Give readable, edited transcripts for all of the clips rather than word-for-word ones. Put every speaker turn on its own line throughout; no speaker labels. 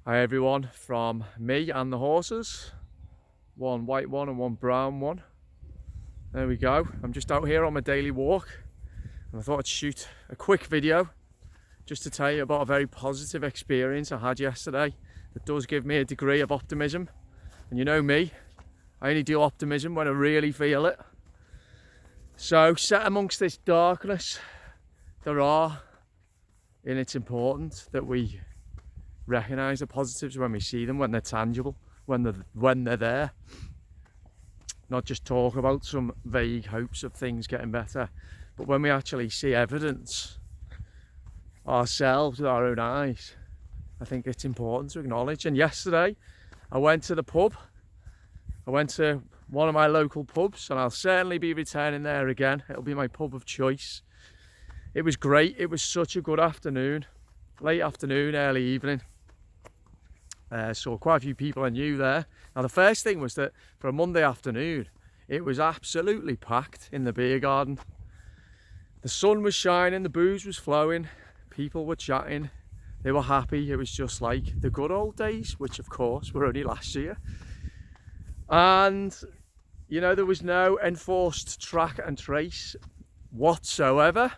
Hi everyone, from me and the horses. One white one and one brown one. There we go. I'm just out here on my daily walk and I thought I'd shoot a quick video just to tell you about a very positive experience I had yesterday that does give me a degree of optimism. And you know me, I only do optimism when I really feel it. So set amongst this darkness, and it's important that we recognise the positives when we see them, when they're tangible, when they're there. Not just talk about some vague hopes of things getting better, but when we actually see evidence ourselves with our own eyes, I think it's important to acknowledge. And yesterday I went to the pub. I went to one of my local pubs and I'll certainly be returning there again. It'll be my pub of choice. It was great. It was such a good afternoon, late afternoon, early evening. Saw quite a few people I knew there. Now the first thing was that for a Monday afternoon, it was absolutely packed in the beer garden. The sun was shining, the booze was flowing, people were chatting, they were happy. It was just like the good old days, which of course were only last year. And you know, there was no enforced track and trace whatsoever.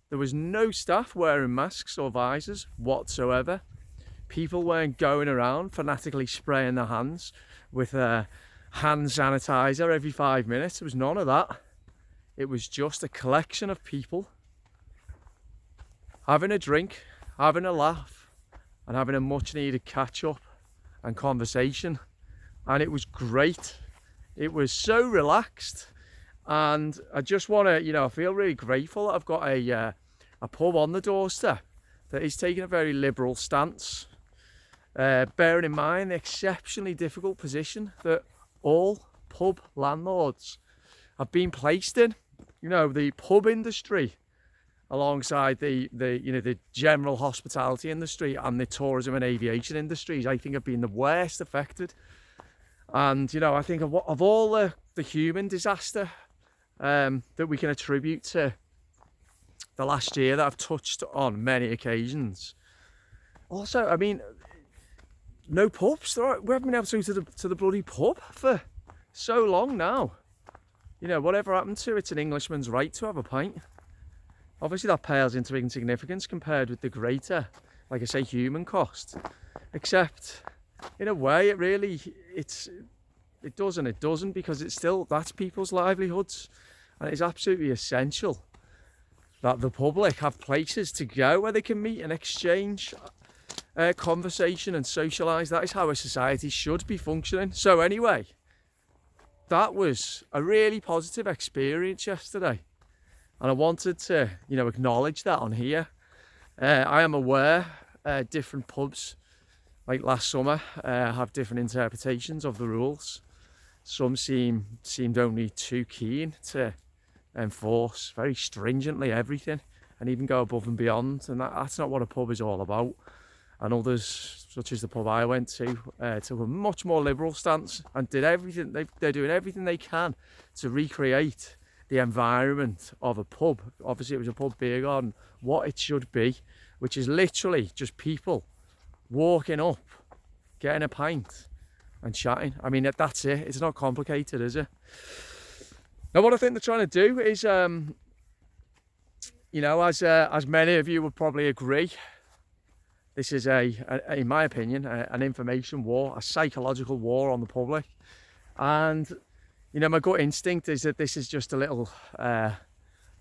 There was no staff wearing masks or visors whatsoever. People weren't going around fanatically spraying their hands with hand sanitizer every 5 minutes. There was none of that. It was just a collection of people having a drink, having a laugh, and having a much needed catch up and conversation. And it was great. It was so relaxed. And I just want to, I feel really grateful that I've got a pub on the doorstep that is taking a very liberal stance. Bearing in mind the exceptionally difficult position that all pub landlords have been placed in. The pub industry, alongside the general hospitality industry and the tourism and aviation industries, I think have been the worst affected. And I think of all the human disaster that we can attribute to the last year that I've touched on many occasions. Also, I mean, no pubs. We haven't been able to go to the bloody pub for so long now. Whatever happened to it's an Englishman's right to have a pint. Obviously that pales into insignificance compared with the greater, like I say, human cost. Except, in a way, it does and it doesn't, because that's people's livelihoods. And it's absolutely essential that the public have places to go where they can meet and exchange conversation and socialise. That is how a society should be functioning. So anyway, that was a really positive experience yesterday, and I wanted to acknowledge that on here. I am aware different pubs, like last summer, have different interpretations of the rules. Some seemed only too keen to enforce very stringently everything and even go above and beyond, and that's not what a pub is all about. And others, such as the pub I went to, took a much more liberal stance and did everything. They're doing everything they can to recreate the environment of a pub. Obviously, it was a pub beer garden, what it should be, which is literally just people walking up, getting a pint and chatting. I mean, that's it. It's not complicated, is it? Now, what I think they're trying to do is, as many of you would probably agree, this is in my opinion, an information war, a psychological war on the public. And, my gut instinct is that this is just a little,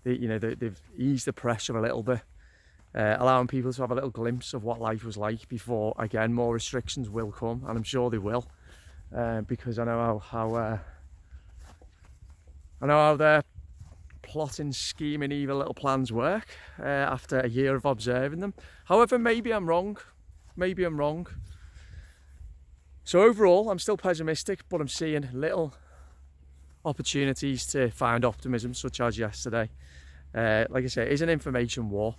they've eased the pressure a little bit, allowing people to have a little glimpse of what life was like before, again, more restrictions will come, and I'm sure they will, because I know how their plotting, scheming, evil little plans work after a year of observing them. However, maybe I'm wrong. So overall, I'm still pessimistic, but I'm seeing little opportunities to find optimism, such as yesterday. Like I say, it is an information war.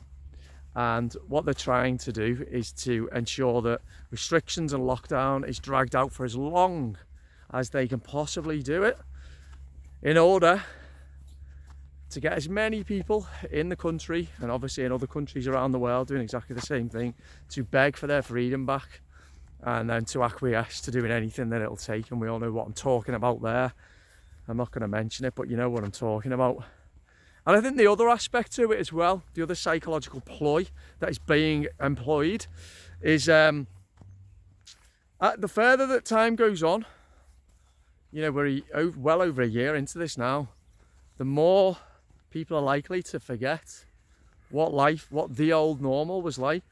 And what they're trying to do is to ensure that restrictions and lockdown is dragged out for as long as they can possibly do it, in order to get as many people in the country, and obviously in other countries around the world doing exactly the same thing, to beg for their freedom back, and then to acquiesce to doing anything that it'll take. And we all know what I'm talking about there. I'm not going to mention it, but you know what I'm talking about. And I think the other aspect to it as well, the other psychological ploy that is being employed, is the further that time goes on, you know, we're well over a year into this now, the more people are likely to forget what the old normal was like.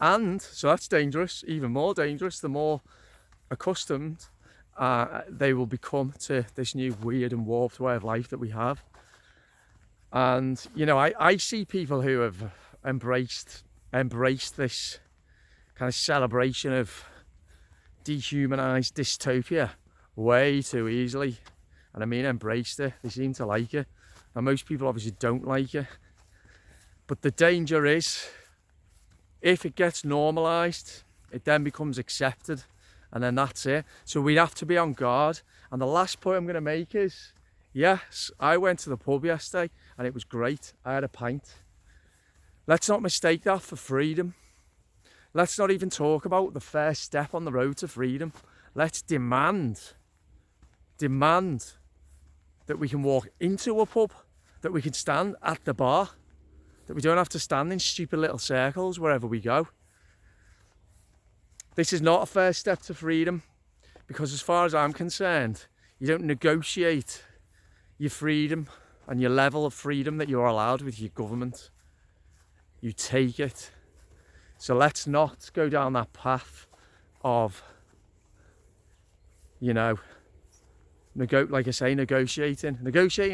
And so that's dangerous, even more dangerous, the more accustomed they will become to this new weird and warped way of life that we have. And, you know, I see people who have embraced this kind of celebration of dehumanized dystopia way too easily. And I mean embraced it, they seem to like it. And most people obviously don't like it. But the danger is, if it gets normalised, it then becomes accepted, and then that's it. So we have to be on guard. And the last point I'm going to make is, yes, I went to the pub yesterday and it was great. I had a pint. Let's not mistake that for freedom. Let's not even talk about the first step on the road to freedom. Let's demand that we can walk into a pub, that we can stand at the bar, that we don't have to stand in stupid little circles wherever we go. This is not a first step to freedom, because as far as I'm concerned, you don't negotiate your freedom and your level of freedom that you're allowed with your government. You take it. So let's not go down that path of, you know, like I say, negotiating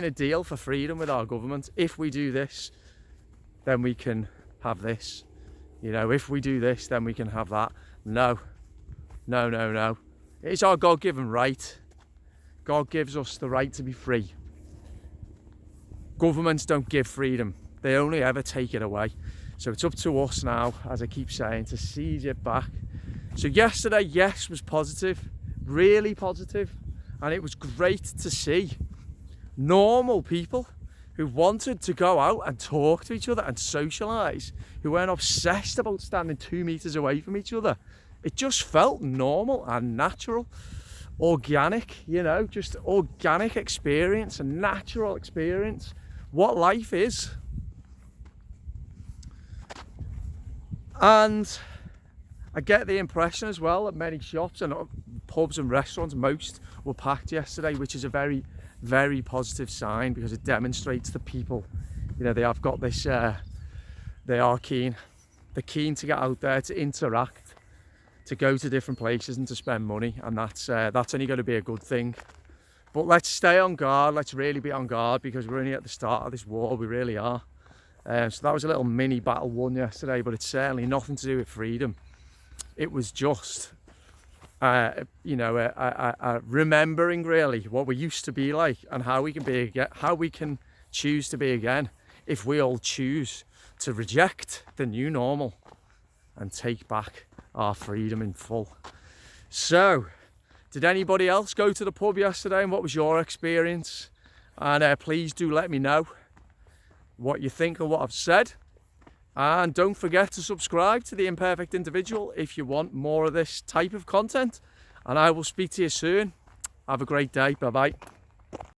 a deal for freedom with our government. If we do this, then we can have this. You know, if we do this, then we can have that. No. It's our God-given right. God gives us the right to be free. Governments don't give freedom. They only ever take it away. So it's up to us now, as I keep saying, to seize it back. So yesterday, yes, was positive, really positive. And it was great to see normal people who wanted to go out and talk to each other and socialise, who weren't obsessed about standing 2 meters away from each other. It just felt normal and natural, organic, you know, just organic experience, a natural experience, what life is. And I get the impression as well that many shops and pubs and restaurants, most were packed yesterday, which is a very, very positive sign, because it demonstrates the people, you know, they have got this, they are keen. They're keen to get out there, to interact, to go to different places and to spend money, and that's only going to be a good thing. But let's stay on guard, let's really be on guard, because we're only at the start of this war, we really are. So that was a little mini battle won yesterday, but it's certainly nothing to do with freedom. It was just, you know, remembering really what we used to be like, and how we can be again, how we can choose to be again, if we all choose to reject the new normal and take back our freedom in full. So, did anybody else go to the pub yesterday, and what was your experience? And please do let me know what you think of what I've said. And don't forget to subscribe to The Imperfect Individual if you want more of this type of content. And I will speak to you soon. Have a great day. Bye bye.